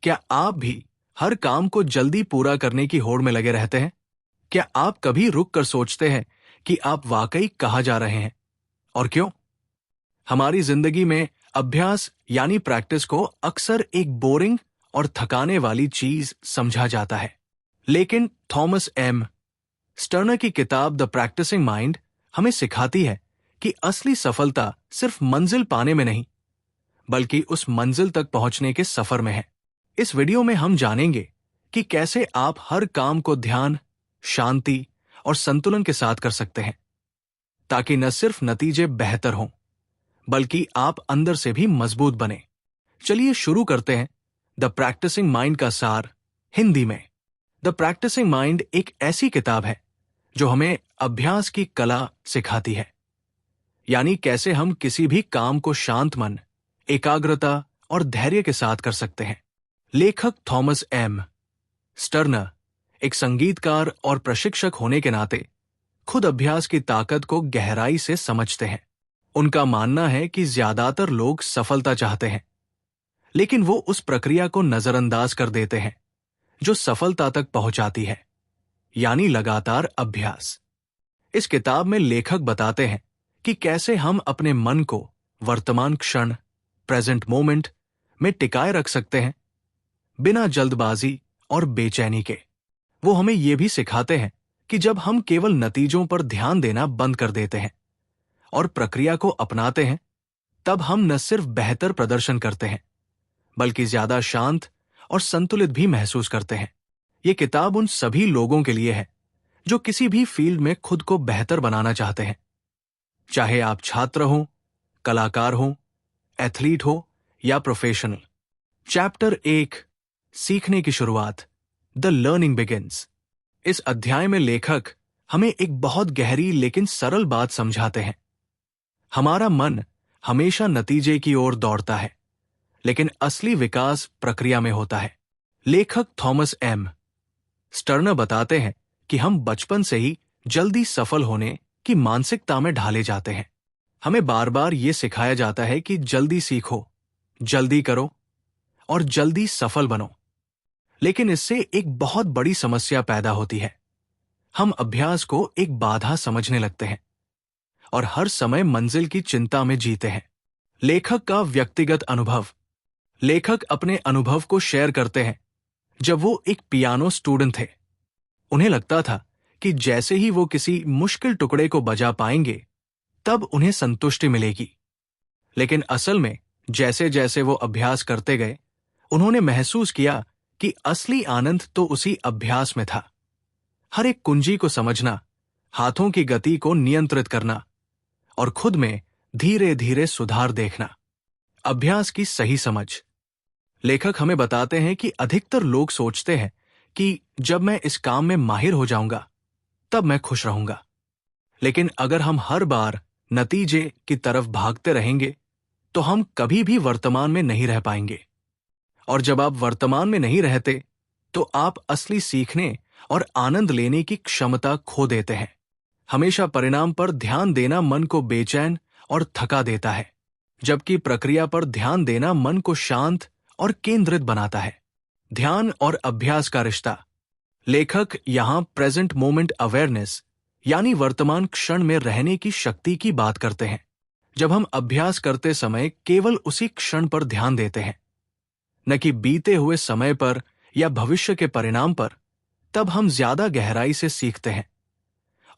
क्या आप भी हर काम को जल्दी पूरा करने की होड़ में लगे रहते हैं? क्या आप कभी रुक कर सोचते हैं कि आप वाकई कहाँ जा रहे हैं और क्यों? हमारी जिंदगी में अभ्यास यानी प्रैक्टिस को अक्सर एक बोरिंग और थकाने वाली चीज समझा जाता है। लेकिन थॉमस एम स्टर्नर की किताब द प्रैक्टिसिंग माइंड हमें सिखाती है कि असली सफलता सिर्फ मंजिल पाने में नहीं, बल्कि उस मंजिल तक पहुंचने के सफर में है। इस वीडियो में हम जानेंगे कि कैसे आप हर काम को ध्यान, शांति और संतुलन के साथ कर सकते हैं, ताकि न सिर्फ नतीजे बेहतर हों, बल्कि आप अंदर से भी मजबूत बने। चलिए शुरू करते हैं द प्रैक्टिसिंग माइंड का सार हिंदी में। द प्रैक्टिसिंग माइंड एक ऐसी किताब है जो हमें अभ्यास की कला सिखाती है, यानी कैसे हम किसी भी काम को शांत मन, एकाग्रता और धैर्य के साथ कर सकते हैं। लेखक थॉमस एम स्टर्नर एक संगीतकार और प्रशिक्षक होने के नाते खुद अभ्यास की ताकत को गहराई से समझते हैं। उनका मानना है कि ज्यादातर लोग सफलता चाहते हैं, लेकिन वो उस प्रक्रिया को नजरअंदाज कर देते हैं जो सफलता तक पहुंचाती है, यानी लगातार अभ्यास। इस किताब में लेखक बताते हैं कि कैसे हम अपने मन को वर्तमान क्षण, प्रेजेंट मोमेंट में टिकाए रख सकते हैं, बिना जल्दबाजी और बेचैनी के। वो हमें ये भी सिखाते हैं कि जब हम केवल नतीजों पर ध्यान देना बंद कर देते हैं और प्रक्रिया को अपनाते हैं, तब हम न सिर्फ बेहतर प्रदर्शन करते हैं, बल्कि ज्यादा शांत और संतुलित भी महसूस करते हैं। ये किताब उन सभी लोगों के लिए है जो किसी भी फील्ड में खुद को बेहतर बनाना चाहते हैं, चाहे आप छात्र हो, कलाकार हो, एथलीट हो या प्रोफेशनल। चैप्टर 1, सीखने की शुरुआत, द लर्निंग बिगिंस। इस अध्याय में लेखक हमें एक बहुत गहरी लेकिन सरल बात समझाते हैं। हमारा मन हमेशा नतीजे की ओर दौड़ता है, लेकिन असली विकास प्रक्रिया में होता है। लेखक थॉमस एम स्टर्नर बताते हैं कि हम बचपन से ही जल्दी सफल होने की मानसिकता में ढाले जाते हैं। हमें बार बार ये सिखाया जाता है कि जल्दी सीखो, जल्दी करो और जल्दी सफल बनो। लेकिन इससे एक बहुत बड़ी समस्या पैदा होती है। हम अभ्यास को एक बाधा समझने लगते हैं और हर समय मंजिल की चिंता में जीते हैं। लेखक का व्यक्तिगत अनुभव। लेखक अपने अनुभव को शेयर करते हैं जब वो एक पियानो स्टूडेंट थे। उन्हें लगता था कि जैसे ही वो किसी मुश्किल टुकड़े को बजा पाएंगे, तब उन्हें संतुष्टि मिलेगी। लेकिन असल में जैसे जैसे वो अभ्यास करते गए, उन्होंने महसूस किया कि असली आनंद तो उसी अभ्यास में था। हर एक कुंजी को समझना, हाथों की गति को नियंत्रित करना और खुद में धीरे धीरे सुधार देखना। अभ्यास की सही समझ। लेखक हमें बताते हैं कि अधिकतर लोग सोचते हैं कि जब मैं इस काम में माहिर हो जाऊंगा, तब मैं खुश रहूंगा। लेकिन अगर हम हर बार नतीजे की तरफ भागते रहेंगे, तो हम कभी भी वर्तमान में नहीं रह पाएंगे। और जब आप वर्तमान में नहीं रहते, तो आप असली सीखने और आनंद लेने की क्षमता खो देते हैं। हमेशा परिणाम पर ध्यान देना मन को बेचैन और थका देता है, जबकि प्रक्रिया पर ध्यान देना मन को शांत और केंद्रित बनाता है। ध्यान और अभ्यास का रिश्ता। लेखक यहां प्रेजेंट मोमेंट अवेयरनेस यानी वर्तमान क्षण में रहने की शक्ति की बात करते हैं। जब हम अभ्यास करते समय केवल उसी क्षण पर ध्यान देते हैं, न कि बीते हुए समय पर या भविष्य के परिणाम पर, तब हम ज्यादा गहराई से सीखते हैं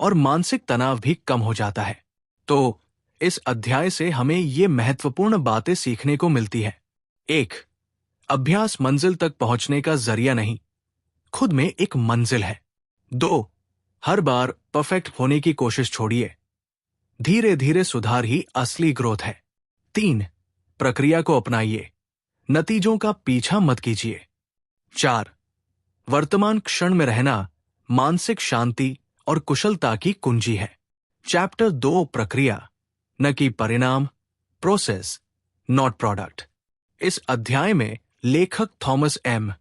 और मानसिक तनाव भी कम हो जाता है। तो इस अध्याय से हमें ये महत्वपूर्ण बातें सीखने को मिलती है। 1. अभ्यास मंजिल तक पहुंचने का जरिया नहीं, खुद में एक मंजिल है। 2. हर बार परफेक्ट होने की कोशिश छोड़िए, धीरे धीरे सुधार ही असली ग्रोथ है। 3. प्रक्रिया को अपनाइए, नतीजों का पीछा मत कीजिए। 4. वर्तमान क्षण में रहना मानसिक शांति और कुशलता की कुंजी है। चैप्टर 2, प्रक्रिया न कि परिणाम, प्रोसेस नॉट प्रोडक्ट। इस अध्याय में लेखक थॉमस एम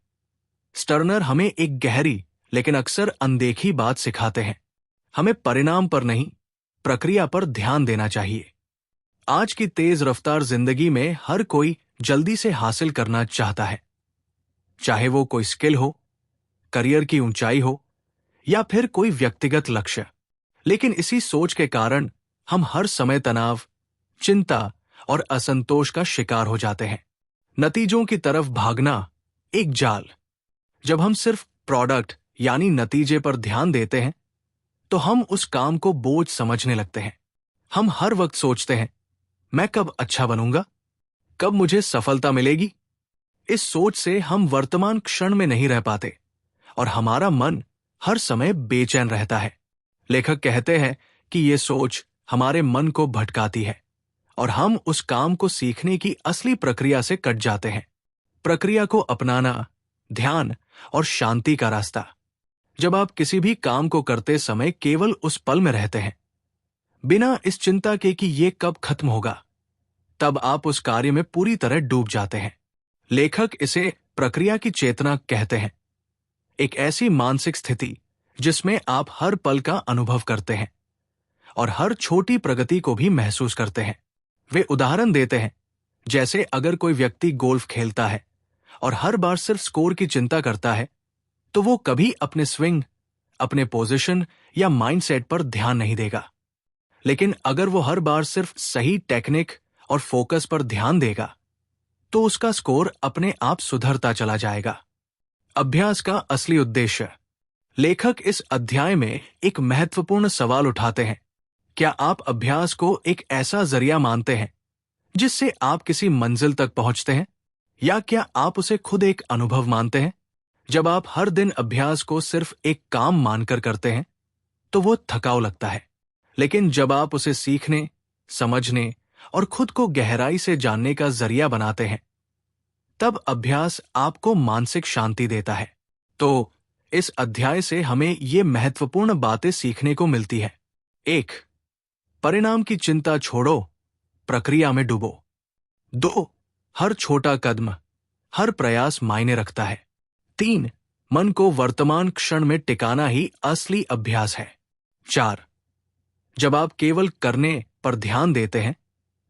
स्टर्नर हमें एक गहरी लेकिन अक्सर अनदेखी बात सिखाते हैं। हमें परिणाम पर नहीं, प्रक्रिया पर ध्यान देना चाहिए। आज की तेज रफ्तार जिंदगी में हर कोई जल्दी से हासिल करना चाहता है, चाहे वो कोई स्किल हो, करियर की ऊंचाई हो या फिर कोई व्यक्तिगत लक्ष्य। लेकिन इसी सोच के कारण हम हर समय तनाव, चिंता और असंतोष का शिकार हो जाते हैं। नतीजों की तरफ भागना एक जाल। जब हम सिर्फ प्रोडक्ट यानी नतीजे पर ध्यान देते हैं तो हम उस काम को बोझ समझने लगते हैं। हम हर वक्त सोचते हैं, मैं कब अच्छा बनूंगा, कब मुझे सफलता मिलेगी। इस सोच से हम वर्तमान क्षण में नहीं रह पाते और हमारा मन हर समय बेचैन रहता है। लेखक कहते हैं कि यह सोच हमारे मन को भटकाती है और हम उस काम को सीखने की असली प्रक्रिया से कट जाते हैं। प्रक्रिया को अपनाना, ध्यान और शांति का रास्ता। जब आप किसी भी काम को करते समय केवल उस पल में रहते हैं, बिना इस चिंता के कि यह कब खत्म होगा, तब आप उस कार्य में पूरी तरह डूब जाते हैं। लेखक इसे प्रक्रिया की चेतना कहते हैं, एक ऐसी मानसिक स्थिति जिसमें आप हर पल का अनुभव करते हैं और हर छोटी प्रगति को भी महसूस करते हैं। वे उदाहरण देते हैं, जैसे अगर कोई व्यक्ति गोल्फ खेलता है और हर बार सिर्फ स्कोर की चिंता करता है, तो वो कभी अपने स्विंग, अपने पोजीशन या माइंडसेट पर ध्यान नहीं देगा। लेकिन अगर वो हर बार सिर्फ सही टेक्निक और फोकस पर ध्यान देगा, तो उसका स्कोर अपने आप सुधरता चला जाएगा। अभ्यास का असली उद्देश्य। लेखक इस अध्याय में एक महत्वपूर्ण सवाल उठाते हैं। क्या आप अभ्यास को एक ऐसा जरिया मानते हैं जिससे आप किसी मंजिल तक पहुंचते हैं, या क्या आप उसे खुद एक अनुभव मानते हैं? जब आप हर दिन अभ्यास को सिर्फ एक काम मानकर करते हैं तो वो थकाऊ लगता है। लेकिन जब आप उसे सीखने, समझने और खुद को गहराई से जानने का जरिया बनाते हैं, तब अभ्यास आपको मानसिक शांति देता है। तो इस अध्याय से हमें ये महत्वपूर्ण बातें सीखने को मिलती है। 1. परिणाम की चिंता छोड़ो, प्रक्रिया में डूबो। 2. हर छोटा कदम, हर प्रयास मायने रखता है। 3. मन को वर्तमान क्षण में टिकाना ही असली अभ्यास है। 4. जब आप केवल करने पर ध्यान देते हैं,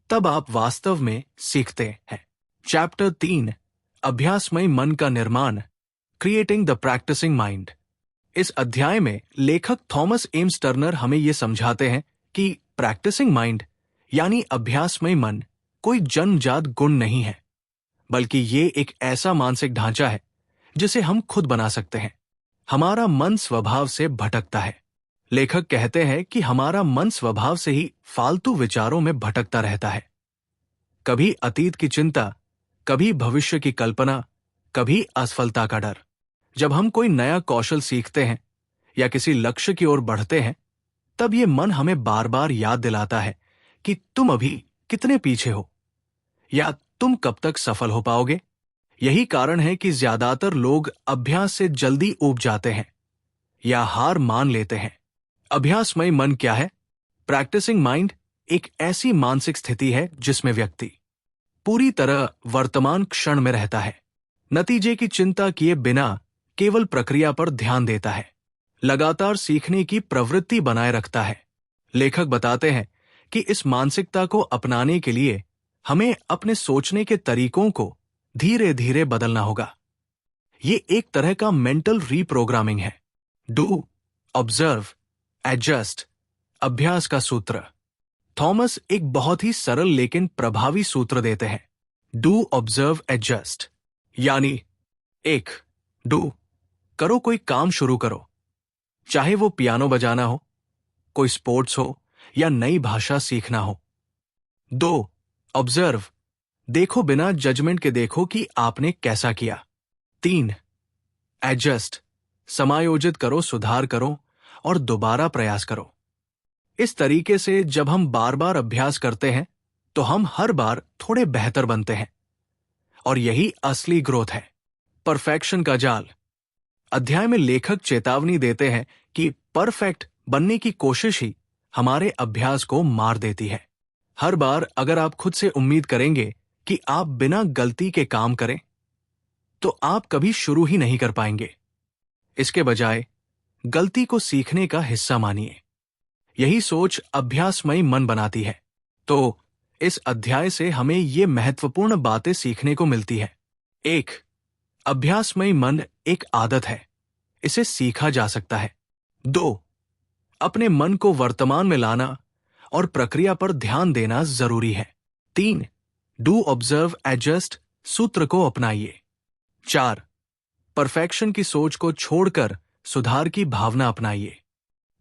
तब आप वास्तव में सीखते हैं। चैप्टर 3, अभ्यासमय मन का निर्माण, क्रिएटिंग द प्रैक्टिसिंग माइंड। इस अध्याय में लेखक थॉमस एम्स टर्नर हमें यह समझाते हैं कि प्रैक्टिसिंग माइंड यानी अभ्यासमय मन कोई जन्मजात गुण नहीं है, बल्कि ये एक ऐसा मानसिक ढांचा है जिसे हम खुद बना सकते हैं। हमारा मन स्वभाव से भटकता है। लेखक कहते हैं कि हमारा मन स्वभाव से ही फालतू विचारों में भटकता रहता है। कभी अतीत की चिंता, कभी भविष्य की कल्पना, कभी असफलता का डर। जब हम कोई नया कौशल सीखते हैं या किसी लक्ष्य की ओर बढ़ते हैं, तब ये मन हमें बार बार याद दिलाता है कि तुम अभी कितने पीछे हो या तुम कब तक सफल हो पाओगे। यही कारण है कि ज्यादातर लोग अभ्यास से जल्दी ऊब जाते हैं या हार मान लेते हैं। अभ्यासमय मन क्या है? प्रैक्टिसिंग माइंड एक ऐसी मानसिक स्थिति है जिसमें व्यक्ति पूरी तरह वर्तमान क्षण में रहता है, नतीजे की चिंता किए बिना केवल प्रक्रिया पर ध्यान देता है, लगातार सीखने की प्रवृत्ति बनाए रखता है। लेखक बताते हैं कि इस मानसिकता को अपनाने के लिए हमें अपने सोचने के तरीकों को धीरे धीरे बदलना होगा। ये एक तरह का मेंटल रीप्रोग्रामिंग है। डू, ऑब्जर्व, एडजस्ट, अभ्यास का सूत्र। थॉमस एक बहुत ही सरल लेकिन प्रभावी सूत्र देते हैं। Do, observe, adjust. यानी 1. डू, करो, कोई काम शुरू करो, चाहे वो पियानो बजाना हो, कोई स्पोर्ट्स हो या नई भाषा सीखना हो। 2. ऑब्जर्व, देखो, बिना जजमेंट के देखो कि आपने कैसा किया। 3. एडजस्ट, समायोजित करो, सुधार करो और दोबारा प्रयास करो। इस तरीके से जब हम बार बार अभ्यास करते हैं तो हम हर बार थोड़े बेहतर बनते हैं, और यही असली ग्रोथ है। परफेक्शन का जाल। अध्याय में लेखक चेतावनी देते हैं कि परफेक्ट बनने की कोशिश ही हमारे अभ्यास को मार देती है। हर बार अगर आप खुद से उम्मीद करेंगे कि आप बिना गलती के काम करें, तो आप कभी शुरू ही नहीं कर पाएंगे। इसके बजाय गलती को सीखने का हिस्सा मानिए। यही सोच अभ्यासमय मन बनाती है। तो इस अध्याय से हमें ये महत्वपूर्ण बातें सीखने को मिलती है। 1. अभ्यासमय मन एक आदत है, इसे सीखा जा सकता है। 2. अपने मन को वर्तमान में लाना और प्रक्रिया पर ध्यान देना जरूरी है। 3. डू ऑब्जर्व एडजस्ट सूत्र को अपनाइए। 4. परफेक्शन की सोच को छोड़कर सुधार की भावना अपनाइए।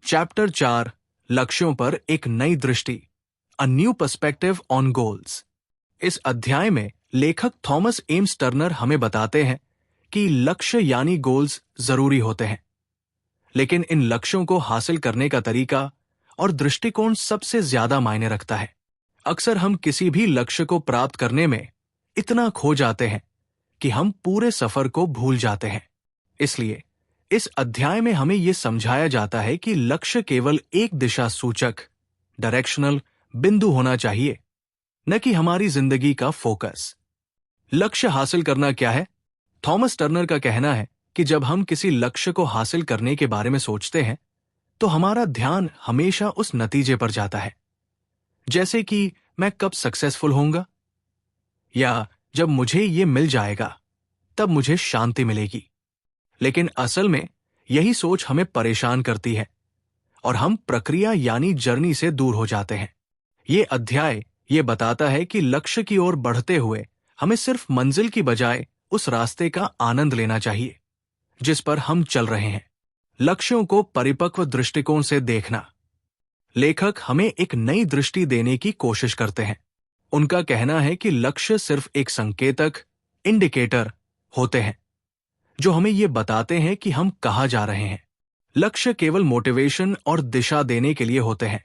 चैप्टर 4, लक्ष्यों पर एक नई दृष्टि, a new perspective on goals. इस अध्याय में लेखक थॉमस एम्स टर्नर हमें बताते हैं कि लक्ष्य यानी गोल्स जरूरी होते हैं, लेकिन इन लक्ष्यों को हासिल करने का तरीका और दृष्टिकोण सबसे ज्यादा मायने रखता है। अक्सर हम किसी भी लक्ष्य को प्राप्त करने में इतना खो जाते हैं कि हम पूरे सफर को भूल जाते हैं। इसलिए इस अध्याय में हमें यह समझाया जाता है कि लक्ष्य केवल एक दिशा सूचक, डायरेक्शनल बिंदु होना चाहिए, न कि हमारी जिंदगी का फोकस। लक्ष्य हासिल करना क्या है? थॉमस टर्नर का कहना है कि जब हम किसी लक्ष्य को हासिल करने के बारे में सोचते हैं तो हमारा ध्यान हमेशा उस नतीजे पर जाता है, जैसे कि मैं कब सक्सेसफुल होऊंगा, या जब मुझे ये मिल जाएगा तब मुझे शांति मिलेगी। लेकिन असल में यही सोच हमें परेशान करती है और हम प्रक्रिया यानी जर्नी से दूर हो जाते हैं। ये अध्याय ये बताता है कि लक्ष्य की ओर बढ़ते हुए हमें सिर्फ मंजिल की बजाय उस रास्ते का आनंद लेना चाहिए जिस पर हम चल रहे हैं। लक्ष्यों को परिपक्व दृष्टिकोण से देखना। लेखक हमें एक नई दृष्टि देने की कोशिश करते हैं। उनका कहना है कि लक्ष्य सिर्फ एक संकेतक, इंडिकेटर होते हैं जो हमें ये बताते हैं कि हम कहाँ जा रहे हैं। लक्ष्य केवल मोटिवेशन और दिशा देने के लिए होते हैं।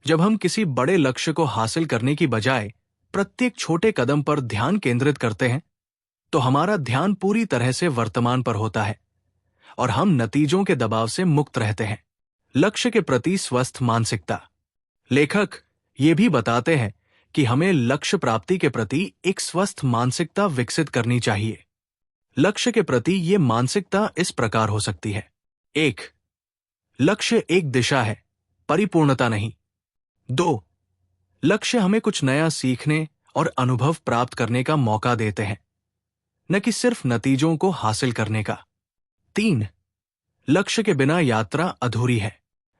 जब हम किसी बड़े लक्ष्य को हासिल करने की बजाय प्रत्येक छोटे कदम पर ध्यान केंद्रित करते हैं तो हमारा ध्यान पूरी तरह से वर्तमान पर होता है और हम नतीजों के दबाव से मुक्त रहते हैं। लक्ष्य के प्रति स्वस्थ मानसिकता। लेखक ये भी बताते हैं कि हमें लक्ष्य प्राप्ति के प्रति एक स्वस्थ मानसिकता विकसित करनी चाहिए। लक्ष्य के प्रति ये मानसिकता इस प्रकार हो सकती है। 1. लक्ष्य एक दिशा है, परिपूर्णता नहीं। 2. लक्ष्य हमें कुछ नया सीखने और अनुभव प्राप्त करने का मौका देते हैं, न कि सिर्फ नतीजों को हासिल करने का। 3. लक्ष्य के बिना यात्रा अधूरी है।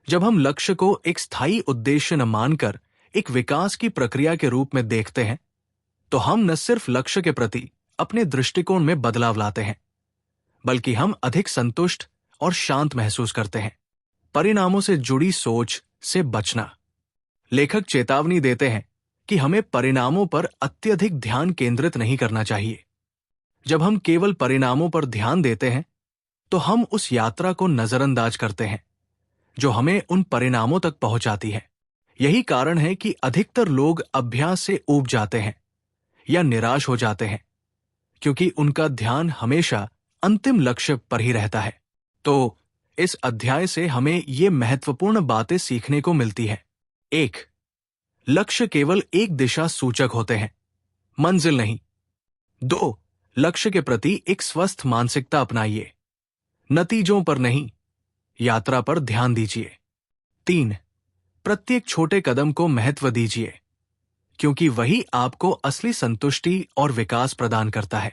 जब हम लक्ष्य को एक स्थायी उद्देश्य न मानकर एक विकास की प्रक्रिया के रूप में देखते हैं तो हम न सिर्फ लक्ष्य के प्रति अपने दृष्टिकोण में बदलाव लाते हैं, बल्कि हम अधिक संतुष्ट और शांत महसूस करते हैं। परिणामों से जुड़ी सोच से बचना। लेखक चेतावनी देते हैं कि हमें परिणामों पर अत्यधिक ध्यान केंद्रित नहीं करना चाहिए। जब हम केवल परिणामों पर ध्यान देते हैं तो हम उस यात्रा को नजरअंदाज करते हैं जो हमें उन परिणामों तक पहुंचाती है। यही कारण है कि अधिकतर लोग अभ्यास से ऊब जाते हैं या निराश हो जाते हैं, क्योंकि उनका ध्यान हमेशा अंतिम लक्ष्य पर ही रहता है। तो इस अध्याय से हमें ये महत्वपूर्ण बातें सीखने को मिलती है। 1. लक्ष्य केवल एक दिशा सूचक होते हैं, मंजिल नहीं। 2. लक्ष्य के प्रति एक स्वस्थ मानसिकता अपनाइए, नतीजों पर नहीं, यात्रा पर ध्यान दीजिए। 3. प्रत्येक छोटे कदम को महत्व दीजिए, क्योंकि वही आपको असली संतुष्टि और विकास प्रदान करता है।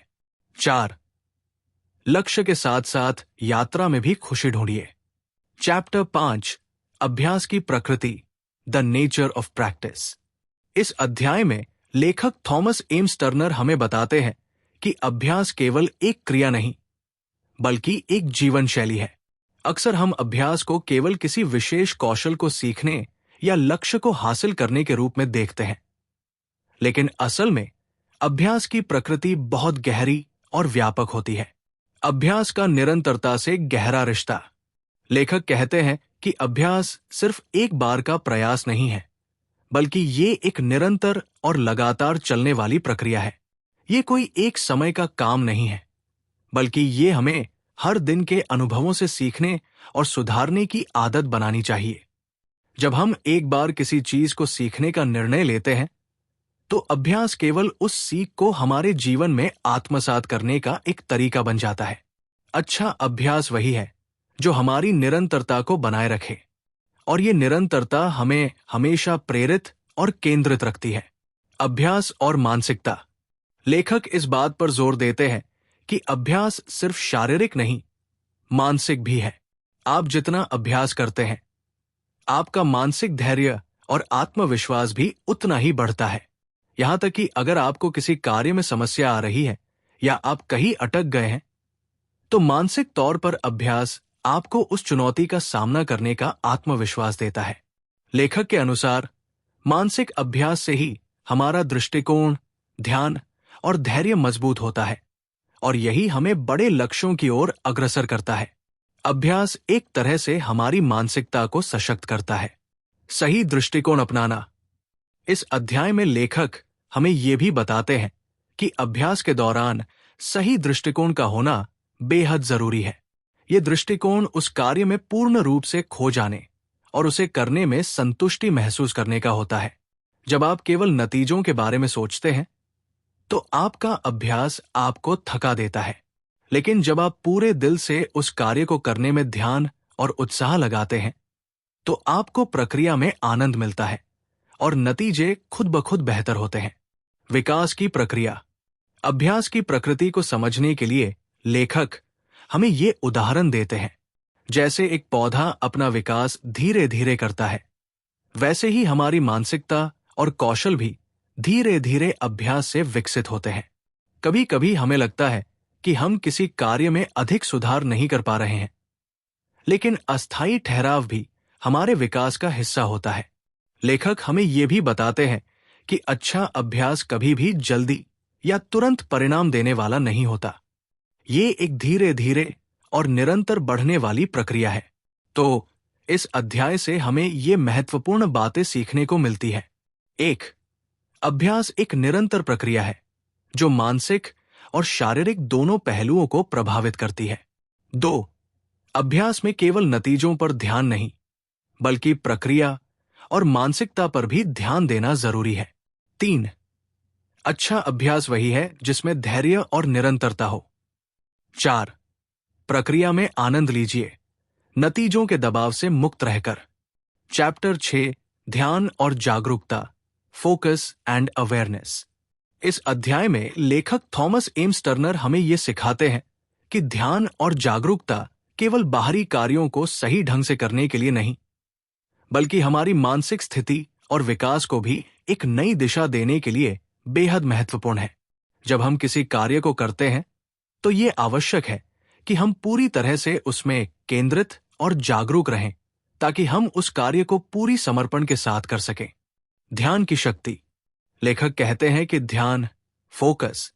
4. लक्ष्य के साथ साथ यात्रा में भी खुशी ढूंढिए। चैप्टर 5, अभ्यास की प्रकृति, द नेचर ऑफ प्रैक्टिस। इस अध्याय में लेखक थॉमस एम्स टर्नर हमें बताते हैं कि अभ्यास केवल एक क्रिया नहीं, बल्कि एक जीवन शैली है। अक्सर हम अभ्यास को केवल किसी विशेष कौशल को सीखने या लक्ष्य को हासिल करने के रूप में देखते हैं, लेकिन असल में अभ्यास की प्रकृति बहुत गहरी और व्यापक होती है। अभ्यास का निरंतरता से गहरा रिश्ता। लेखक कहते हैं कि अभ्यास सिर्फ एक बार का प्रयास नहीं है, बल्कि ये एक निरंतर और लगातार चलने वाली प्रक्रिया है। ये कोई एक समय का काम नहीं है, बल्कि ये हमें हर दिन के अनुभवों से सीखने और सुधारने की आदत बनानी चाहिए। जब हम एक बार किसी चीज को सीखने का निर्णय लेते हैं तो अभ्यास केवल उस सीख को हमारे जीवन में आत्मसात करने का एक तरीका बन जाता है। अच्छा अभ्यास वही है जो हमारी निरंतरता को बनाए रखे, और ये निरंतरता हमें हमेशा प्रेरित और केंद्रित रखती है। अभ्यास और मानसिकता। लेखक इस बात पर जोर देते हैं कि अभ्यास सिर्फ शारीरिक नहीं, मानसिक भी है। आप जितना अभ्यास करते हैं, आपका मानसिक धैर्य और आत्मविश्वास भी उतना ही बढ़ता है। यहां तक कि अगर आपको किसी कार्य में समस्या आ रही है या आप कहीं अटक गए हैं, तो मानसिक तौर पर अभ्यास आपको उस चुनौती का सामना करने का आत्मविश्वास देता है। लेखक के अनुसार मानसिक अभ्यास से ही हमारा दृष्टिकोण, ध्यान और धैर्य मजबूत होता है और यही हमें बड़े लक्ष्यों की ओर अग्रसर करता है। अभ्यास एक तरह से हमारी मानसिकता को सशक्त करता है। सही दृष्टिकोण अपनाना। इस अध्याय में लेखक हमें यह भी बताते हैं कि अभ्यास के दौरान सही दृष्टिकोण का होना बेहद जरूरी है। यह दृष्टिकोण उस कार्य में पूर्ण रूप से खो जाने और उसे करने में संतुष्टि महसूस करने का होता है। जब आप केवल नतीजों के बारे में सोचते हैं, तो आपका अभ्यास आपको थका देता है। लेकिन जब आप पूरे दिल से उस कार्य को करने में ध्यान और उत्साह लगाते हैं, तो आपको प्रक्रिया में आनंद मिलता है और नतीजे खुद ब खुद बेहतर होते हैं। विकास की प्रक्रिया। अभ्यास की प्रकृति को समझने के लिए लेखक हमें ये उदाहरण देते हैं। जैसे एक पौधा अपना विकास धीरे धीरे करता है, वैसे ही हमारी मानसिकता और कौशल भी धीरे धीरे अभ्यास से विकसित होते हैं। कभी कभी हमें लगता है कि हम किसी कार्य में अधिक सुधार नहीं कर पा रहे हैं, लेकिन अस्थायी ठहराव भी हमारे विकास का हिस्सा होता है। लेखक हमें यह भी बताते हैं कि अच्छा अभ्यास कभी भी जल्दी या तुरंत परिणाम देने वाला नहीं होता। ये एक धीरे धीरे और निरंतर बढ़ने वाली प्रक्रिया है। तो इस अध्याय से हमें ये महत्वपूर्ण बातें सीखने को मिलती है। 1. अभ्यास एक निरंतर प्रक्रिया है जो मानसिक और शारीरिक दोनों पहलुओं को प्रभावित करती है। 2. अभ्यास में केवल नतीजों पर ध्यान नहीं, बल्कि प्रक्रिया और मानसिकता पर भी ध्यान देना जरूरी है। 3. अच्छा अभ्यास वही है जिसमें धैर्य और निरंतरता हो। 4. प्रक्रिया में आनंद लीजिए, नतीजों के दबाव से मुक्त रहकर। चैप्टर 6 ध्यान और जागरूकता, फोकस एंड अवेयरनेस। इस अध्याय में लेखक थॉमस एम्स टर्नर हमें ये सिखाते हैं कि ध्यान और जागरूकता केवल बाहरी कार्यों को सही ढंग से करने के लिए नहीं, बल्कि हमारी मानसिक स्थिति और विकास को भी एक नई दिशा देने के लिए बेहद महत्वपूर्ण है। जब हम किसी कार्य को करते हैं, तो ये आवश्यक है कि हम पूरी तरह से उसमें केंद्रित और जागरूक रहें, ताकि हम उस कार्य को पूरी समर्पण के साथ कर सकें। ध्यान की शक्ति। लेखक कहते हैं कि ध्यान, फोकस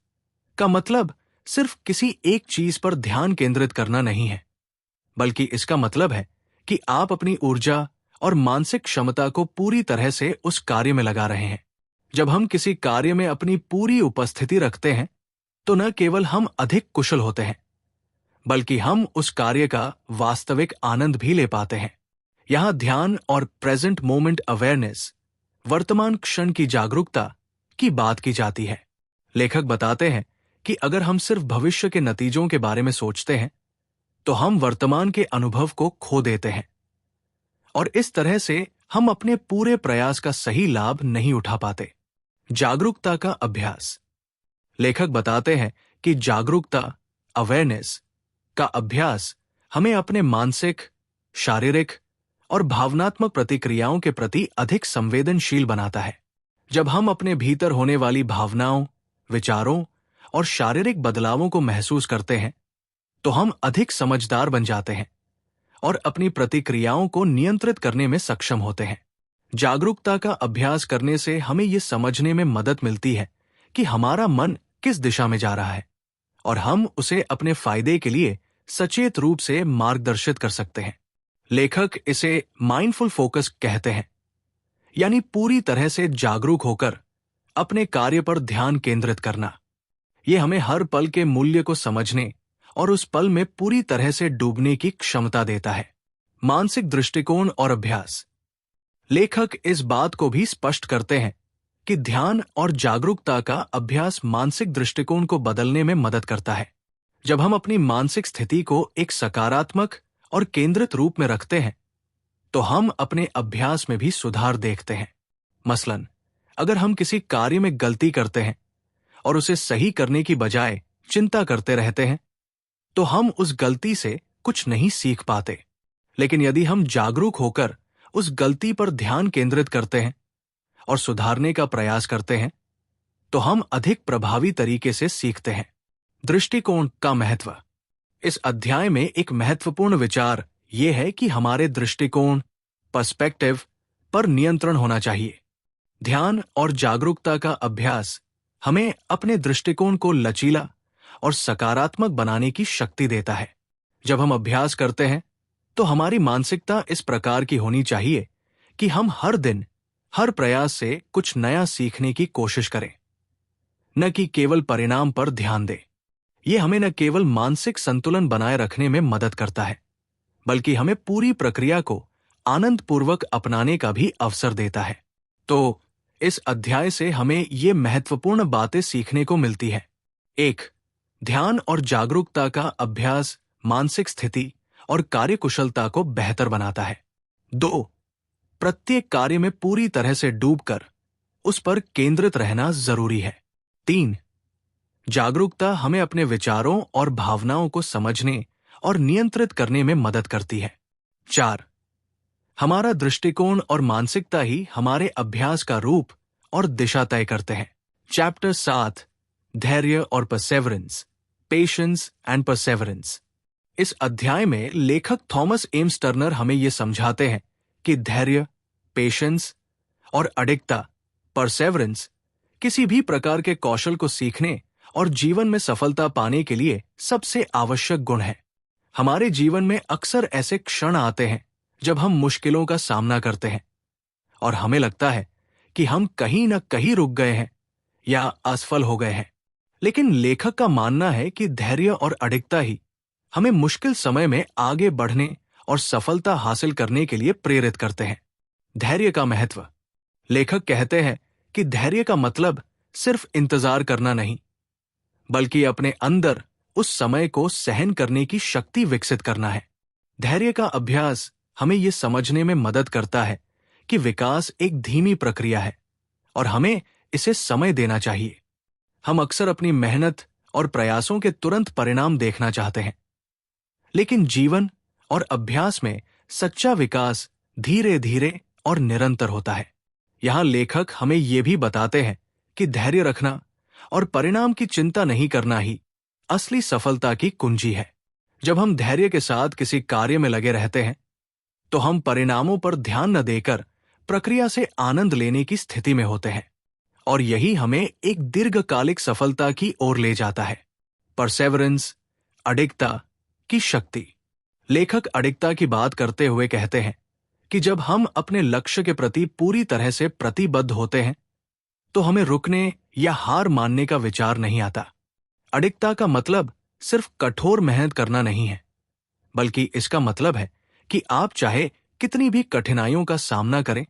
का मतलब सिर्फ किसी एक चीज पर ध्यान केंद्रित करना नहीं है, बल्कि इसका मतलब है कि आप अपनी ऊर्जा और मानसिक क्षमता को पूरी तरह से उस कार्य में लगा रहे हैं। जब हम किसी कार्य में अपनी पूरी उपस्थिति रखते हैं, तो न केवल हम अधिक कुशल होते हैं, बल्कि हम उस कार्य का वास्तविक आनंद भी ले पाते हैं। यहां ध्यान और प्रेजेंट मोमेंट अवेयरनेस, वर्तमान क्षण की जागरूकता की बात की जाती है। लेखक बताते हैं कि अगर हम सिर्फ भविष्य के नतीजों के बारे में सोचते हैं, तो हम वर्तमान के अनुभव को खो देते हैं और इस तरह से हम अपने पूरे प्रयास का सही लाभ नहीं उठा पाते। जागरूकता का अभ्यास। लेखक बताते हैं कि जागरूकता, अवेयरनेस का अभ्यास हमें अपने मानसिक, शारीरिक और भावनात्मक प्रतिक्रियाओं के प्रति अधिक संवेदनशील बनाता है। जब हम अपने भीतर होने वाली भावनाओं, विचारों और शारीरिक बदलावों को महसूस करते हैं, तो हम अधिक समझदार बन जाते हैं और अपनी प्रतिक्रियाओं को नियंत्रित करने में सक्षम होते हैं। जागरूकता का अभ्यास करने से हमें ये समझने में मदद मिलती है कि हमारा मन किस दिशा में जा रहा है और हम उसे अपने फायदे के लिए सचेत रूप से मार्गदर्शित कर सकते हैं। लेखक इसे माइंडफुल फोकस कहते हैं, यानी पूरी तरह से जागरूक होकर अपने कार्य पर ध्यान केंद्रित करना। यह हमें हर पल के मूल्य को समझने और उस पल में पूरी तरह से डूबने की क्षमता देता है। मानसिक दृष्टिकोण और अभ्यास। लेखक इस बात को भी स्पष्ट करते हैं कि ध्यान और जागरूकता का अभ्यास मानसिक दृष्टिकोण को बदलने में मदद करता है। जब हम अपनी मानसिक स्थिति को एक सकारात्मक और केंद्रित रूप में रखते हैं, तो हम अपने अभ्यास में भी सुधार देखते हैं। मसलन, अगर हम किसी कार्य में गलती करते हैं और उसे सही करने की बजाय चिंता करते रहते हैं तो हम उस गलती से कुछ नहीं सीख पाते। लेकिन यदि हम जागरूक होकर उस गलती पर ध्यान केंद्रित करते हैं और सुधारने का प्रयास करते हैं तो हम अधिक प्रभावी तरीके से सीखते हैं। दृष्टिकोण का महत्व। इस अध्याय में एक महत्वपूर्ण विचार यह है कि हमारे दृष्टिकोण पर्सपेक्टिव पर नियंत्रण होना चाहिए। ध्यान और जागरूकता का अभ्यास हमें अपने दृष्टिकोण को लचीला और सकारात्मक बनाने की शक्ति देता है। जब हम अभ्यास करते हैं तो हमारी मानसिकता इस प्रकार की होनी चाहिए कि हम हर दिन हर प्रयास से कुछ नया सीखने की कोशिश करें, न कि केवल परिणाम पर ध्यान दें। यह हमें न केवल मानसिक संतुलन बनाए रखने में मदद करता है, बल्कि हमें पूरी प्रक्रिया को आनंदपूर्वक अपनाने का भी अवसर देता है। तो इस अध्याय से हमें ये महत्वपूर्ण बातें सीखने को मिलती है। 1. ध्यान और जागरूकता का अभ्यास मानसिक स्थिति और कार्यकुशलता को बेहतर बनाता है। 2. प्रत्येक कार्य में पूरी तरह से डूबकर उस पर केंद्रित रहना जरूरी है। 3. जागरूकता हमें अपने विचारों और भावनाओं को समझने और नियंत्रित करने में मदद करती है। 4. हमारा दृष्टिकोण और मानसिकता ही हमारे अभ्यास का रूप और दिशा तय करते हैं। चैप्टर 7 धैर्य और परसेवरेंस, पेशेंस एंड परसेवरेंस। इस अध्याय में लेखक थॉमस एम्स टर्नर हमें ये समझाते हैं कि धैर्य, पेशेंस और अडिगता, परसेवरेंस किसी भी प्रकार के कौशल को सीखने और जीवन में सफलता पाने के लिए सबसे आवश्यक गुण है। हमारे जीवन में अक्सर ऐसे क्षण आते हैं जब हम मुश्किलों का सामना करते हैं और हमें लगता है कि हम कहीं न कहीं रुक गए हैं या असफल हो गए हैं। लेकिन लेखक का मानना है कि धैर्य और अडिगता ही हमें मुश्किल समय में आगे बढ़ने और सफलता हासिल करने के लिए प्रेरित करते हैं। धैर्य का महत्व। लेखक कहते हैं कि धैर्य का मतलब सिर्फ इंतजार करना नहीं, बल्कि अपने अंदर उस समय को सहन करने की शक्ति विकसित करना है। धैर्य का अभ्यास हमें यह समझने में मदद करता है कि विकास एक धीमी प्रक्रिया है और हमें इसे समय देना चाहिए। हम अक्सर अपनी मेहनत और प्रयासों के तुरंत परिणाम देखना चाहते हैं, लेकिन जीवन और अभ्यास में सच्चा विकास धीरे धीरे और निरंतर होता है। यहां लेखक हमें यह भी बताते हैं कि धैर्य रखना और परिणाम की चिंता नहीं करना ही असली सफलता की कुंजी है। जब हम धैर्य के साथ किसी कार्य में लगे रहते हैं तो हम परिणामों पर ध्यान न देकर प्रक्रिया से आनंद लेने की स्थिति में होते हैं और यही हमें एक दीर्घकालिक सफलता की ओर ले जाता है। परसेवरेंस, अडिगता की शक्ति। लेखक अडिगता की बात करते हुए कहते हैं कि जब हम अपने लक्ष्य के प्रति पूरी तरह से प्रतिबद्ध होते हैं तो हमें रुकने या हार मानने का विचार नहीं आता। अडिगता का मतलब सिर्फ कठोर मेहनत करना नहीं है, बल्कि इसका मतलब है कि आप चाहे कितनी भी कठिनाइयों का सामना करें,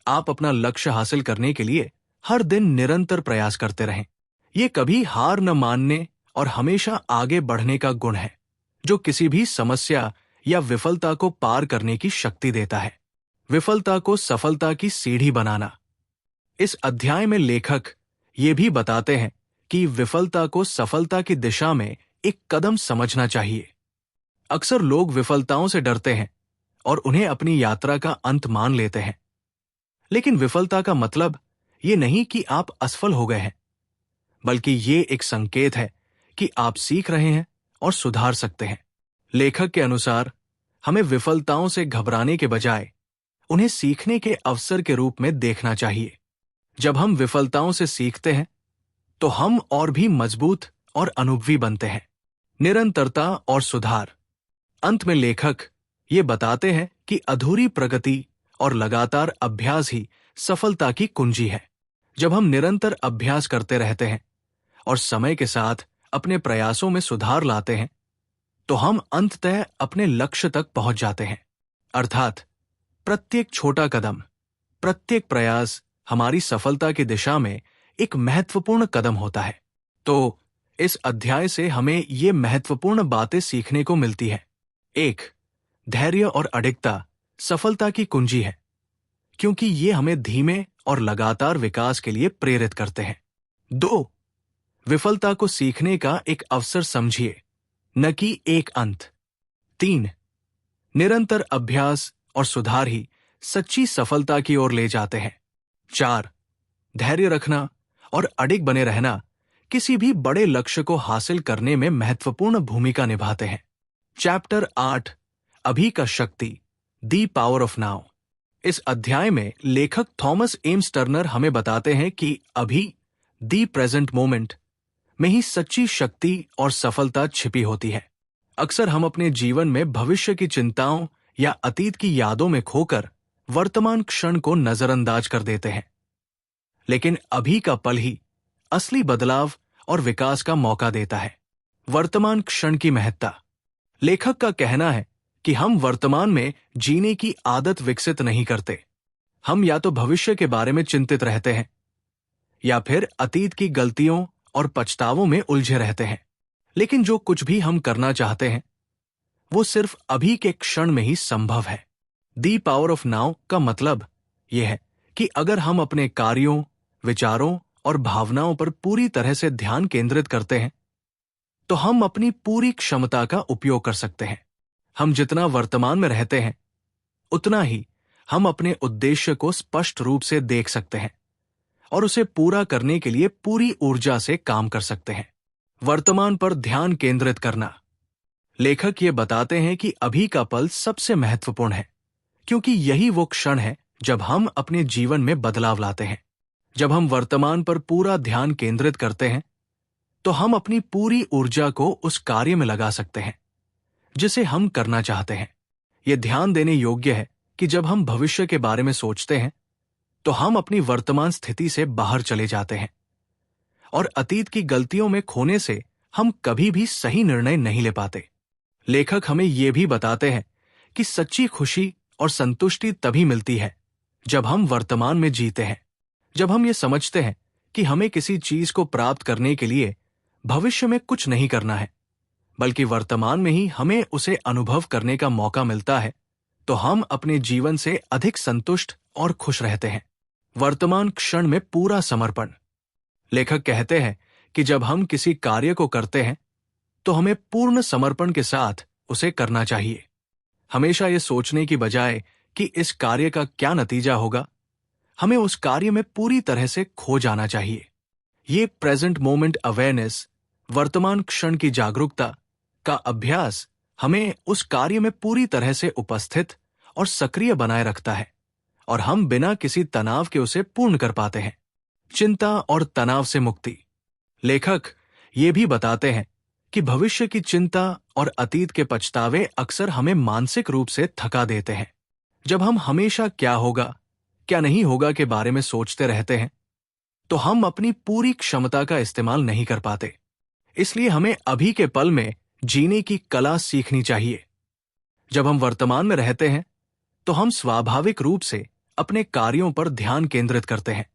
आप अपना लक्ष्य हासिल करने के लिए हर दिन निरंतर प्रयास करते रहें। ये कभी हार न मानने और हमेशा आगे बढ़ने का गुण है, जो किसी भी समस्या या विफलता को पार करने की शक्ति देता है। विफलता को सफलता की सीढ़ी बनाना। इस अध्याय में लेखक ये भी बताते हैं कि विफलता को सफलता की दिशा में एक कदम समझना चाहिए। अक्सर लोग विफलताओं से डरते हैं और उन्हें अपनी यात्रा का अंत मान लेते हैं, लेकिन विफलता का मतलब ये नहीं कि आप असफल हो गए हैं, बल्कि ये एक संकेत है कि आप सीख रहे हैं और सुधार सकते हैं। लेखक के अनुसार हमें विफलताओं से घबराने के बजाय उन्हें सीखने के अवसर के रूप में देखना चाहिए। जब हम विफलताओं से सीखते हैं तो हम और भी मजबूत और अनुभवी बनते हैं। निरंतरता और सुधार। अंत में लेखक ये बताते हैं कि अधूरी प्रगति और लगातार अभ्यास ही सफलता की कुंजी है। जब हम निरंतर अभ्यास करते रहते हैं और समय के साथ अपने प्रयासों में सुधार लाते हैं तो हम अंततः अपने लक्ष्य तक पहुंच जाते हैं। अर्थात प्रत्येक छोटा कदम, प्रत्येक प्रयास हमारी सफलता की दिशा में एक महत्वपूर्ण कदम होता है। तो इस अध्याय से हमें ये महत्वपूर्ण बातें सीखने को मिलती है। 1. धैर्य और अडिगता सफलता की कुंजी है, क्योंकि ये हमें धीमे और लगातार विकास के लिए प्रेरित करते हैं। 2. विफलता को सीखने का एक अवसर समझिए, न कि एक अंत। 3. निरंतर अभ्यास और सुधार ही सच्ची सफलता की ओर ले जाते हैं। 4. धैर्य रखना और अडिग बने रहना किसी भी बड़े लक्ष्य को हासिल करने में महत्वपूर्ण भूमिका निभाते हैं। चैप्टर 8, अभी का शक्ति, द पावर ऑफ नाउ। इस अध्याय में लेखक थॉमस एम्स टर्नर हमें बताते हैं कि अभी, द प्रेजेंट मोमेंट, में ही सच्ची शक्ति और सफलता छिपी होती है। अक्सर हम अपने जीवन में भविष्य की चिंताओं या अतीत की यादों में खोकर वर्तमान क्षण को नजरअंदाज कर देते हैं। लेकिन अभी का पल ही असली बदलाव और विकास का मौका देता है। वर्तमान क्षण की महत्ता। लेखक का कहना है कि हम वर्तमान में जीने की आदत विकसित नहीं करते। हम या तो भविष्य के बारे में चिंतित रहते हैं या फिर अतीत की गलतियों और पछतावों में उलझे रहते हैं। लेकिन जो कुछ भी हम करना चाहते हैं वो सिर्फ अभी के क्षण में ही संभव है। द पावर ऑफ नाउ का मतलब यह है कि अगर हम अपने कार्यों, विचारों और भावनाओं पर पूरी तरह से ध्यान केंद्रित करते हैं तो हम अपनी पूरी क्षमता का उपयोग कर सकते हैं। हम जितना वर्तमान में रहते हैं उतना ही हम अपने उद्देश्य को स्पष्ट रूप से देख सकते हैं और उसे पूरा करने के लिए पूरी ऊर्जा से काम कर सकते हैं। वर्तमान पर ध्यान केंद्रित करना। लेखक ये बताते हैं कि अभी का पल सबसे महत्वपूर्ण है क्योंकि यही वो क्षण है जब हम अपने जीवन में बदलाव लाते हैं। जब हम वर्तमान पर पूरा ध्यान केंद्रित करते हैं तो हम अपनी पूरी ऊर्जा को उस कार्य में लगा सकते हैं जिसे हम करना चाहते हैं। यह ध्यान देने योग्य है कि जब हम भविष्य के बारे में सोचते हैं तो हम अपनी वर्तमान स्थिति से बाहर चले जाते हैं और अतीत की गलतियों में खोने से हम कभी भी सही निर्णय नहीं ले पाते। लेखक हमें यह भी बताते हैं कि सच्ची खुशी और संतुष्टि तभी मिलती है जब हम वर्तमान में जीते हैं। जब हम ये समझते हैं कि हमें किसी चीज को प्राप्त करने के लिए भविष्य में कुछ नहीं करना है बल्कि वर्तमान में ही हमें उसे अनुभव करने का मौका मिलता है तो हम अपने जीवन से अधिक संतुष्ट और खुश रहते हैं। वर्तमान क्षण में पूरा समर्पण। लेखक कहते हैं कि जब हम किसी कार्य को करते हैं तो हमें पूर्ण समर्पण के साथ उसे करना चाहिए। हमेशा ये सोचने की बजाय कि इस कार्य का क्या नतीजा होगा, हमें उस कार्य में पूरी तरह से खो जाना चाहिए। ये प्रेजेंट मोमेंट अवेयरनेस, वर्तमान क्षण की जागरूकता का अभ्यास हमें उस कार्य में पूरी तरह से उपस्थित और सक्रिय बनाए रखता है और हम बिना किसी तनाव के उसे पूर्ण कर पाते हैं। चिंता और तनाव से मुक्ति। लेखक ये भी बताते हैं कि भविष्य की चिंता और अतीत के पछतावे अक्सर हमें मानसिक रूप से थका देते हैं। जब हम हमेशा क्या होगा, क्या नहीं होगा के बारे में सोचते रहते हैं तो हम अपनी पूरी क्षमता का इस्तेमाल नहीं कर पाते। इसलिए हमें अभी के पल में जीने की कला सीखनी चाहिए। जब हम वर्तमान में रहते हैं तो हम स्वाभाविक रूप से अपने कार्यों पर ध्यान केंद्रित करते हैं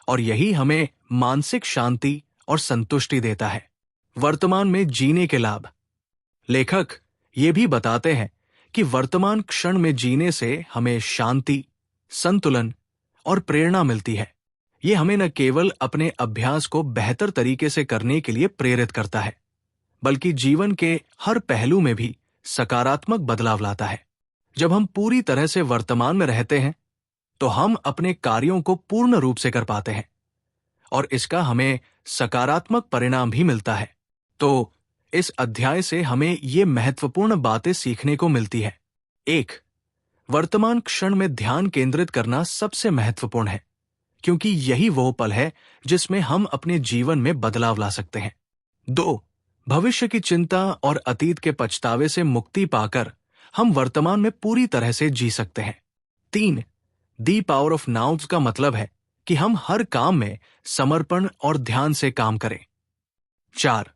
और यही हमें मानसिक शांति और संतुष्टि देता है। वर्तमान में जीने के लाभ। लेखक ये भी बताते हैं कि वर्तमान क्षण में जीने से हमें शांति, संतुलन और प्रेरणा मिलती है। ये हमें न केवल अपने अभ्यास को बेहतर तरीके से करने के लिए प्रेरित करता है बल्कि जीवन के हर पहलू में भी सकारात्मक बदलाव लाता है। जब हम पूरी तरह से वर्तमान में रहते हैं तो हम अपने कार्यों को पूर्ण रूप से कर पाते हैं और इसका हमें सकारात्मक परिणाम भी मिलता है। तो इस अध्याय से हमें ये महत्वपूर्ण बातें सीखने को मिलती है। 1. वर्तमान क्षण में ध्यान केंद्रित करना सबसे महत्वपूर्ण है क्योंकि यही वो पल है जिसमें हम अपने जीवन में बदलाव ला सकते हैं। 2. भविष्य की चिंता और अतीत के पछतावे से मुक्ति पाकर हम वर्तमान में पूरी तरह से जी सकते हैं। 3. द पावर ऑफ नाउ का मतलब है कि हम हर काम में समर्पण और ध्यान से काम करें। 4.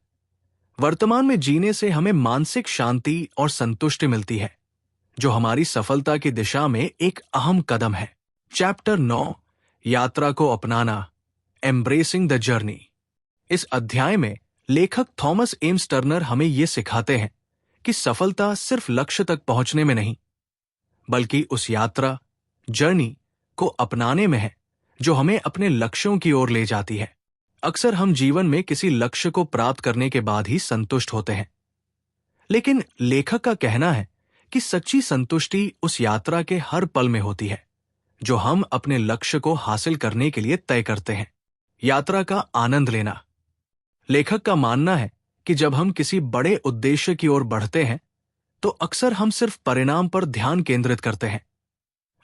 वर्तमान में जीने से हमें मानसिक शांति और संतुष्टि मिलती है जो हमारी सफलता की दिशा में एक अहम कदम है। चैप्टर 9, यात्रा को अपनाना, एम्ब्रेसिंग द जर्नी। इस अध्याय में लेखक थॉमस एम्स टर्नर हमें ये सिखाते हैं कि सफलता सिर्फ लक्ष्य तक पहुंचने में नहीं बल्कि उस यात्रा, जर्नी को अपनाने में है जो हमें अपने लक्ष्यों की ओर ले जाती है। अक्सर हम जीवन में किसी लक्ष्य को प्राप्त करने के बाद ही संतुष्ट होते हैं, लेकिन लेखक का कहना है कि सच्ची संतुष्टि उस यात्रा के हर पल में होती है जो हम अपने लक्ष्य को हासिल करने के लिए तय करते हैं। यात्रा का आनंद लेना। लेखक का मानना है कि जब हम किसी बड़े उद्देश्य की ओर बढ़ते हैं तो अक्सर हम सिर्फ परिणाम पर ध्यान केंद्रित करते हैं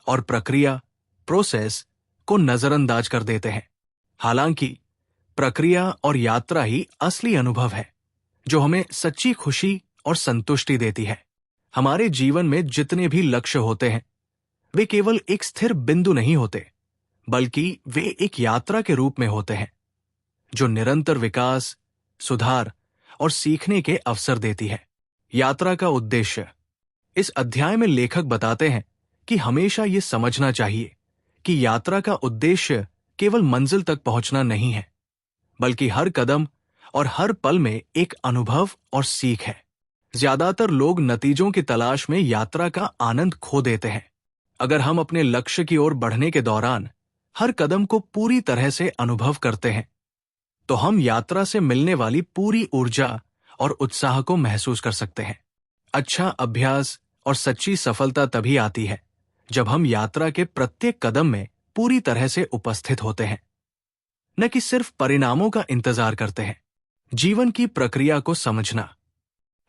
और प्रक्रिया, प्रोसेस को नजरअंदाज कर देते हैं। हालांकि प्रक्रिया और यात्रा ही असली अनुभव है जो हमें सच्ची खुशी और संतुष्टि देती है। हमारे जीवन में जितने भी लक्ष्य होते हैं वे केवल एक स्थिर बिंदु नहीं होते, बल्कि वे एक यात्रा के रूप में होते हैं जो निरंतर विकास, सुधार और सीखने के अवसर देती है। यात्रा का उद्देश्य। इस अध्याय में लेखक बताते हैं कि हमेशा ये समझना चाहिए कि यात्रा का उद्देश्य केवल मंजिल तक पहुंचना नहीं है, बल्कि हर कदम और हर पल में एक अनुभव और सीख है। ज्यादातर लोग नतीजों की तलाश में यात्रा का आनंद खो देते हैं। अगर हम अपने लक्ष्य की ओर बढ़ने के दौरान हर कदम को पूरी तरह से अनुभव करते हैं तो हम यात्रा से मिलने वाली पूरी ऊर्जा और उत्साह को महसूस कर सकते हैं। अच्छा अभ्यास और सच्ची सफलता तभी आती है जब हम यात्रा के प्रत्येक कदम में पूरी तरह से उपस्थित होते हैं, न कि सिर्फ परिणामों का इंतजार करते हैं। जीवन की प्रक्रिया को समझना।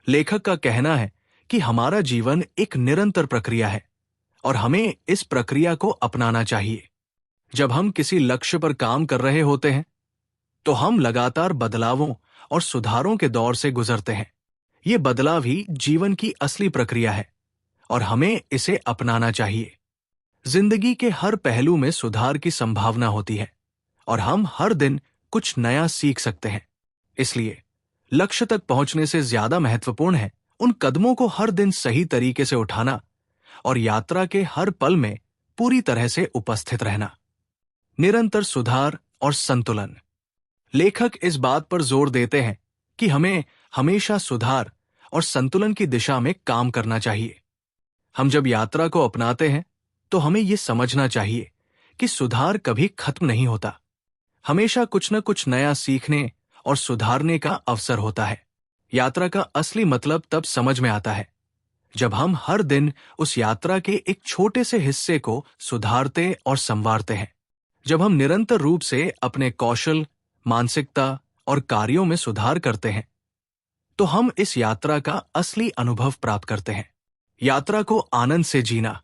लेखक का कहना है कि हमारा जीवन एक निरंतर प्रक्रिया है और हमें इस प्रक्रिया को अपनाना चाहिए। जब हम किसी लक्ष्य पर काम कर रहे होते हैं तो हम लगातार बदलावों और सुधारों के दौर से गुजरते हैं। ये बदलाव ही जीवन की असली प्रक्रिया है और हमें इसे अपनाना चाहिए। जिंदगी के हर पहलू में सुधार की संभावना होती है और हम हर दिन कुछ नया सीख सकते हैं। इसलिए लक्ष्य तक पहुंचने से ज्यादा महत्वपूर्ण है उन कदमों को हर दिन सही तरीके से उठाना और यात्रा के हर पल में पूरी तरह से उपस्थित रहना। निरंतर सुधार और संतुलन। लेखक इस बात पर जोर देते हैं कि हमें हमेशा सुधार और संतुलन की दिशा में काम करना चाहिए। हम जब यात्रा को अपनाते हैं तो हमें यह समझना चाहिए कि सुधार कभी खत्म नहीं होता। हमेशा कुछ न कुछ नया सीखने और सुधारने का अवसर होता है। यात्रा का असली मतलब तब समझ में आता है जब हम हर दिन उस यात्रा के एक छोटे से हिस्से को सुधारते और संवारते हैं। जब हम निरंतर रूप से अपने कौशल, मानसिकता और कार्यों में सुधार करते हैं तो हम इस यात्रा का असली अनुभव प्राप्त करते हैं। यात्रा को आनंद से जीना।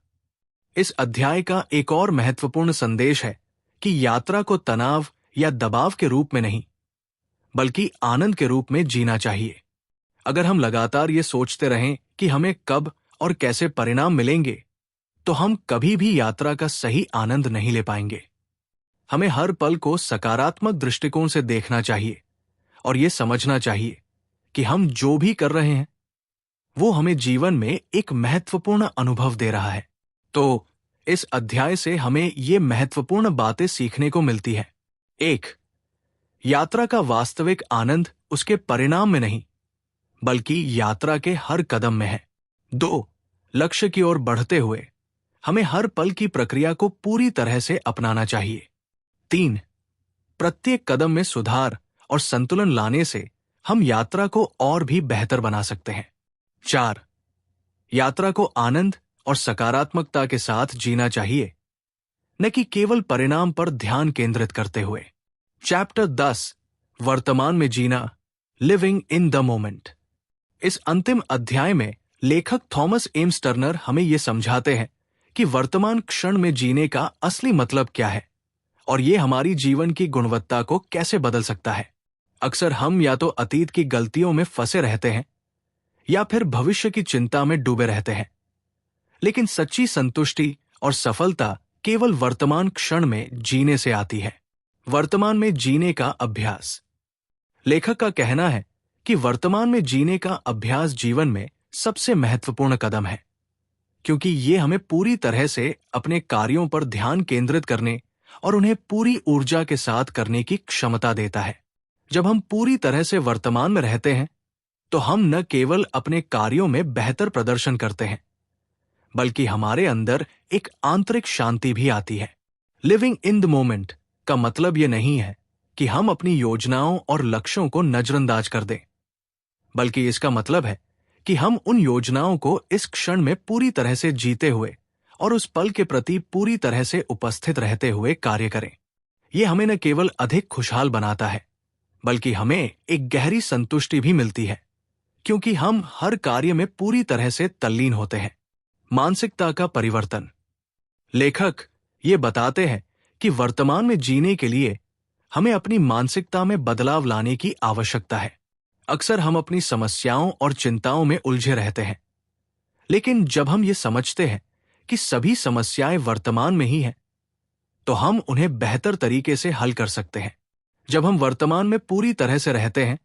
इस अध्याय का एक और महत्वपूर्ण संदेश है कि यात्रा को तनाव या दबाव के रूप में नहीं, बल्कि आनंद के रूप में जीना चाहिए। अगर हम लगातार ये सोचते रहें कि हमें कब और कैसे परिणाम मिलेंगे तो हम कभी भी यात्रा का सही आनंद नहीं ले पाएंगे। हमें हर पल को सकारात्मक दृष्टिकोण से देखना चाहिए और ये समझना चाहिए कि हम जो भी कर रहे हैं वो हमें जीवन में एक महत्वपूर्ण अनुभव दे रहा है। तो इस अध्याय से हमें ये महत्वपूर्ण बातें सीखने को मिलती है। 1. यात्रा का वास्तविक आनंद उसके परिणाम में नहीं, बल्कि यात्रा के हर कदम में है। 2. लक्ष्य की ओर बढ़ते हुए हमें हर पल की प्रक्रिया को पूरी तरह से अपनाना चाहिए। 3. प्रत्येक कदम में सुधार और संतुलन लाने से हम यात्रा को और भी बेहतर बना सकते हैं। 4. यात्रा को आनंद और सकारात्मकता के साथ जीना चाहिए, न कि केवल परिणाम पर ध्यान केंद्रित करते हुए। चैप्टर 10 वर्तमान में जीना, लिविंग इन द मोमेंट। इस अंतिम अध्याय में लेखक थॉमस एम्स टर्नर हमें यह समझाते हैं कि वर्तमान क्षण में जीने का असली मतलब क्या है और ये हमारी जीवन की गुणवत्ता को कैसे बदल सकता है। अक्सर हम या तो अतीत की गलतियों में फंसे रहते हैं या फिर भविष्य की चिंता में डूबे रहते हैं, लेकिन सच्ची संतुष्टि और सफलता केवल वर्तमान क्षण में जीने से आती है। वर्तमान में जीने का अभ्यास। लेखक का कहना है कि वर्तमान में जीने का अभ्यास जीवन में सबसे महत्वपूर्ण कदम है, क्योंकि ये हमें पूरी तरह से अपने कार्यों पर ध्यान केंद्रित करने और उन्हें पूरी ऊर्जा के साथ करने की क्षमता देता है। जब हम पूरी तरह से वर्तमान में रहते हैं तो हम न केवल अपने कार्यों में बेहतर प्रदर्शन करते हैं, बल्कि हमारे अंदर एक आंतरिक शांति भी आती है। लिविंग इन द मोमेंट का मतलब यह नहीं है कि हम अपनी योजनाओं और लक्ष्यों को नजरअंदाज कर दें, बल्कि इसका मतलब है कि हम उन योजनाओं को इस क्षण में पूरी तरह से जीते हुए और उस पल के प्रति पूरी तरह से उपस्थित रहते हुए कार्य करें। यह हमें न केवल अधिक खुशहाल बनाता है, बल्कि हमें एक गहरी संतुष्टि भी मिलती है, क्योंकि हम हर कार्य में पूरी तरह से तल्लीन होते हैं। मानसिकता का परिवर्तन। लेखक ये बताते हैं कि वर्तमान में जीने के लिए हमें अपनी मानसिकता में बदलाव लाने की आवश्यकता है। अक्सर हम अपनी समस्याओं और चिंताओं में उलझे रहते हैं, लेकिन जब हम ये समझते हैं कि सभी समस्याएं वर्तमान में ही हैं, तो हम उन्हें बेहतर तरीके से हल कर सकते हैं। जब हम वर्तमान में पूरी तरह से रहते हैं,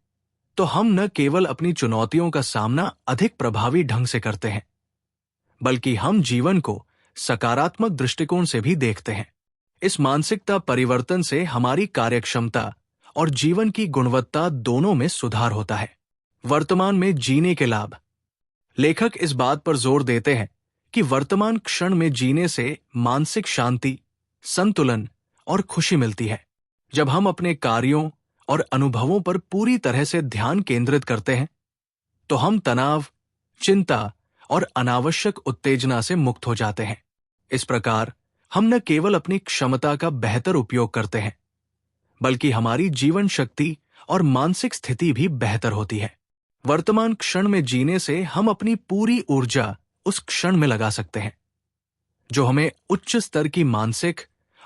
तो हम न केवल अपनी चुनौतियों का सामना अधिक प्रभावी ढंग से करते हैं, बल्कि हम जीवन को सकारात्मक दृष्टिकोण से भी देखते हैं। इस मानसिकता परिवर्तन से हमारी कार्यक्षमता और जीवन की गुणवत्ता दोनों में सुधार होता है। वर्तमान में जीने के लाभ। लेखक इस बात पर जोर देते हैं कि वर्तमान क्षण में जीने से मानसिक शांति, संतुलन और खुशी मिलती है। जब हम अपने कार्यों और अनुभवों पर पूरी तरह से ध्यान केंद्रित करते हैं, तो हम तनाव, चिंता और अनावश्यक उत्तेजना से मुक्त हो जाते हैं। इस प्रकार हम न केवल अपनी क्षमता का बेहतर उपयोग करते हैं, बल्कि हमारी जीवन शक्ति और मानसिक स्थिति भी बेहतर होती है। वर्तमान क्षण में जीने से हम अपनी पूरी ऊर्जा उस क्षण में लगा सकते हैं, जो हमें उच्च स्तर की मानसिक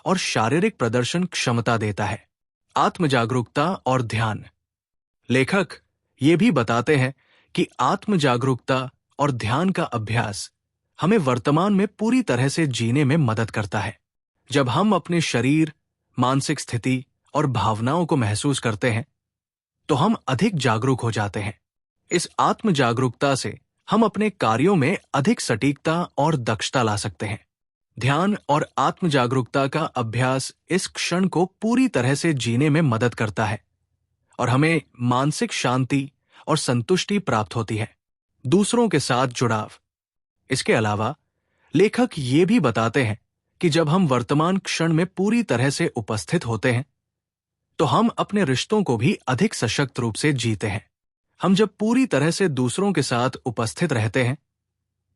और शारीरिक प्रदर्शन क्षमता देता है। आत्म जागरूकता और ध्यान। लेखक ये भी बताते हैं कि आत्म जागरूकता और ध्यान का अभ्यास हमें वर्तमान में पूरी तरह से जीने में मदद करता है। जब हम अपने शरीर, मानसिक स्थिति और भावनाओं को महसूस करते हैं, तो हम अधिक जागरूक हो जाते हैं। इस आत्म जागरूकता से हम अपने कार्यों में अधिक सटीकता और दक्षता ला सकते हैं। ध्यान और आत्म जागरूकता का अभ्यास इस क्षण को पूरी तरह से जीने में मदद करता है और हमें मानसिक शांति और संतुष्टि प्राप्त होती है। दूसरों के साथ जुड़ाव। इसके अलावा लेखक ये भी बताते हैं कि जब हम वर्तमान क्षण में पूरी तरह से उपस्थित होते हैं, तो हम अपने रिश्तों को भी अधिक सशक्त रूप से जीते हैं। हम जब पूरी तरह से दूसरों के साथ उपस्थित रहते हैं,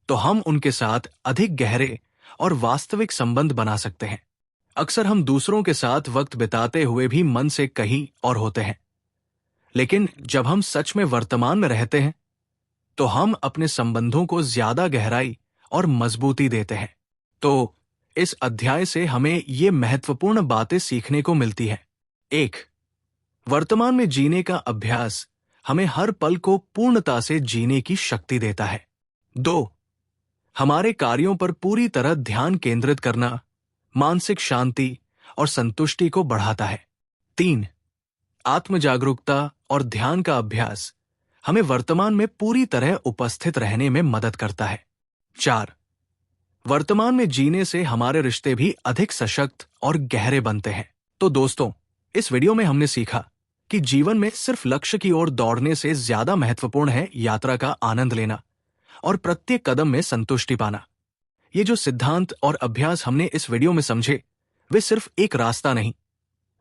तो हम उनके साथ अधिक गहरे और वास्तविक संबंध बना सकते हैं। अक्सर हम दूसरों के साथ वक्त बिताते हुए भी मन से कहीं और होते हैं, लेकिन जब हम सच में वर्तमान में रहते हैं, तो हम अपने संबंधों को ज्यादा गहराई और मजबूती देते हैं। तो इस अध्याय से हमें ये महत्वपूर्ण बातें सीखने को मिलती है। 1. वर्तमान में जीने का अभ्यास हमें हर पल को पूर्णता से जीने की शक्ति देता है। 2. हमारे कार्यों पर पूरी तरह ध्यान केंद्रित करना मानसिक शांति और संतुष्टि को बढ़ाता है। 3. आत्म जागरूकता और ध्यान का अभ्यास हमें वर्तमान में पूरी तरह उपस्थित रहने में मदद करता है। 4. वर्तमान में जीने से हमारे रिश्ते भी अधिक सशक्त और गहरे बनते हैं। तो दोस्तों, इस वीडियो में हमने सीखा कि जीवन में सिर्फ लक्ष्य की ओर दौड़ने से ज्यादा महत्वपूर्ण है यात्रा का आनंद लेना और प्रत्येक कदम में संतुष्टि पाना। ये जो सिद्धांत और अभ्यास हमने इस वीडियो में समझे, वे सिर्फ एक रास्ता नहीं,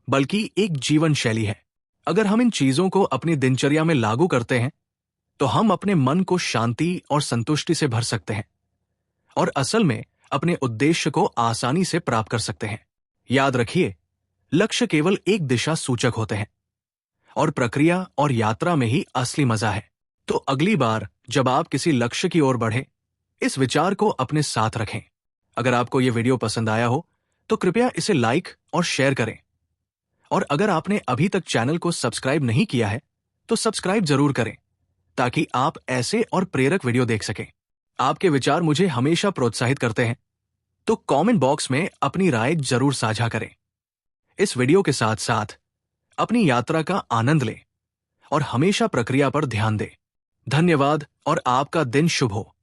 बल्कि एक जीवन शैली है। अगर हम इन चीजों को अपनी दिनचर्या में लागू करते हैं, तो हम अपने मन को शांति और संतुष्टि से भर सकते हैं और असल में अपने उद्देश्य को आसानी से प्राप्त कर सकते हैं। याद रखिए, लक्ष्य केवल एक दिशा सूचक होते हैं और प्रक्रिया और यात्रा में ही असली मजा है। तो अगली बार जब आप किसी लक्ष्य की ओर बढ़ें, इस विचार को अपने साथ रखें। अगर आपको यह वीडियो पसंद आया हो, तो कृपया इसे लाइक और शेयर करें। और अगर आपने अभी तक चैनल को सब्सक्राइब नहीं किया है, तो सब्सक्राइब जरूर करें, ताकि आप ऐसे और प्रेरक वीडियो देख सकें। आपके विचार मुझे हमेशा प्रोत्साहित करते हैं, तो कमेंट बॉक्स में अपनी राय जरूर साझा करें। इस वीडियो के साथ साथ अपनी यात्रा का आनंद लें और हमेशा प्रक्रिया पर ध्यान दें। धन्यवाद और आपका दिन शुभ हो।